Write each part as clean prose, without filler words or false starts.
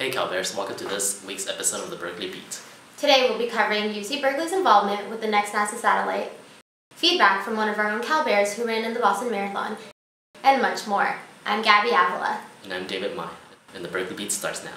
Hey CalBears, welcome to this week's episode of the Berkeley Beat. Today we'll be covering UC Berkeley's involvement with the next NASA satellite, feedback from one of our own CalBears who ran in the Boston Marathon, and much more. I'm Gaby Avila. And I'm David Mai, and the Berkeley Beat starts now.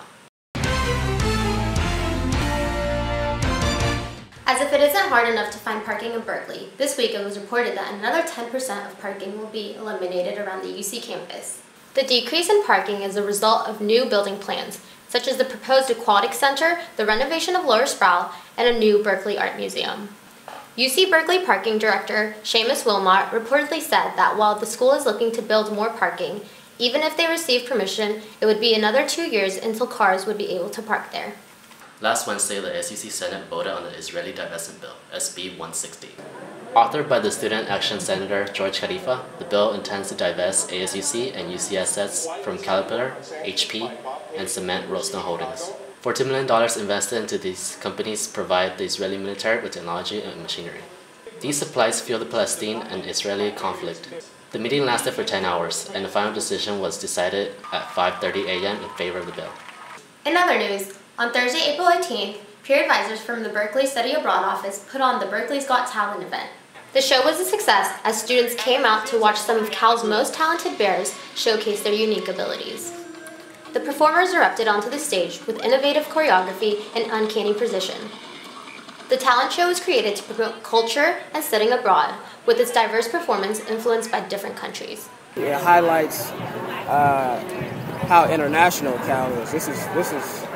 As if it isn't hard enough to find parking in Berkeley, this week it was reported that another 10% of parking will be eliminated around the UC campus. The decrease in parking is a result of new building plans, such as the proposed Aquatic Center, the renovation of Lower Sproul, and a new Berkeley Art Museum. UC Berkeley Parking Director Seamus Wilmot reportedly said that while the school is looking to build more parking, even if they receive permission, it would be another 2 years until cars would be able to park there. Last Wednesday, the ASUC Senate voted on the Israeli divestment bill, SB 160. Authored by the Student Action Senator George Khalifa, the bill intends to divest ASUC and UC assets from Caterpillar, HP, and Cement Roadstone Holdings. $40 million invested into these companies provide the Israeli military with technology and machinery. These supplies fuel the Palestine and Israeli conflict. The meeting lasted for 10 hours, and the final decision was decided at 5:30 a.m. in favor of the bill. In other news, on Thursday, April 18th, peer advisors from the Berkeley Study Abroad office put on the Berkeley's Got Talent event. The show was a success as students came out to watch some of Cal's most talented bears showcase their unique abilities. The performers erupted onto the stage with innovative choreography and uncanny precision. The talent show was created to promote culture and studying abroad, with its diverse performance influenced by different countries. It highlights how international Cal is. This is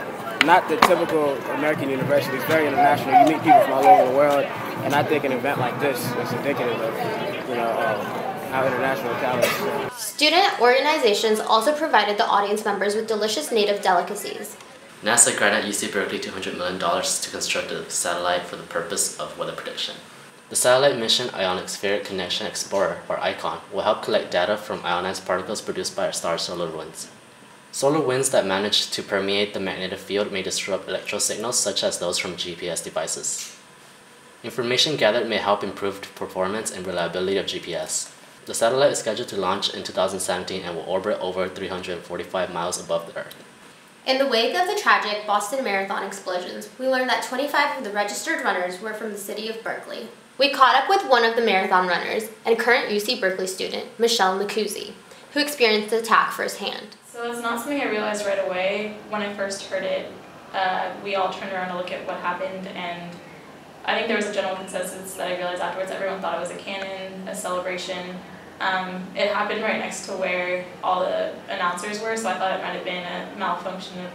not the typical American university. It's very international. You meet people from all over the world, and I think an event like this is indicative of, how international Cal is. Student organizations also provided the audience members with delicious native delicacies. NASA granted UC Berkeley $200 million to construct a satellite for the purpose of weather prediction. The satellite mission Ionic Spheric Connection Explorer, or ICON, will help collect data from ionized particles produced by our star's solar winds. Solar winds that manage to permeate the magnetic field may disrupt electro signals such as those from GPS devices. Information gathered may help improve performance and reliability of GPS. The satellite is scheduled to launch in 2017 and will orbit over 345 miles above the Earth. In the wake of the tragic Boston Marathon explosions, we learned that 25 of the registered runners were from the city of Berkeley. We caught up with one of the marathon runners and current UC Berkeley student, Michelle McCusey, who experienced the attack firsthand. So it's not something I realized right away. When I first heard it, we all turned around to look at what happened, and I think there was a general consensus that I realized afterwards. Everyone thought it was a cannon, a celebration. It happened right next to where all the announcers were, so I thought it might have been a malfunction of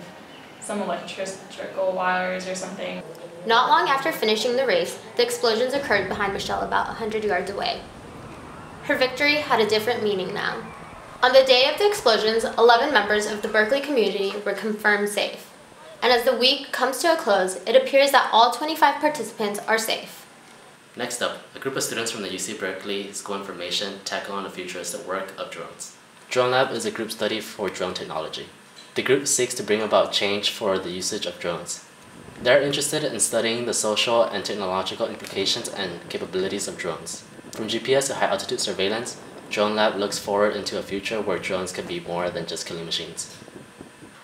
some electrical wires or something. Not long after finishing the race, the explosions occurred behind Michelle about 100 yards away. Her victory had a different meaning now. On the day of the explosions, 11 members of the Berkeley community were confirmed safe. And as the week comes to a close, it appears that all 25 participants are safe. Next up, a group of students from the UC Berkeley School of Information tackle on the futuristic work of drones. Drone Lab is a group study for drone technology. The group seeks to bring about change for the usage of drones. They are interested in studying the social and technological implications and capabilities of drones. From GPS to high-altitude surveillance, Drone Lab looks forward into a future where drones can be more than just killing machines.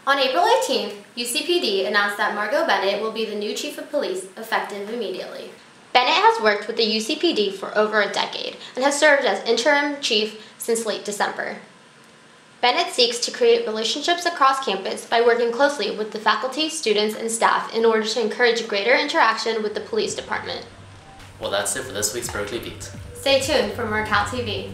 On April 18th, UCPD announced that Margot Bennett will be the new chief of police, effective immediately. Bennett has worked with the UCPD for over a decade and has served as interim chief since late December. Bennett seeks to create relationships across campus by working closely with the faculty, students, and staff in order to encourage greater interaction with the police department. Well, that's it for this week's Berkeley Beat. Stay tuned for more CalTV.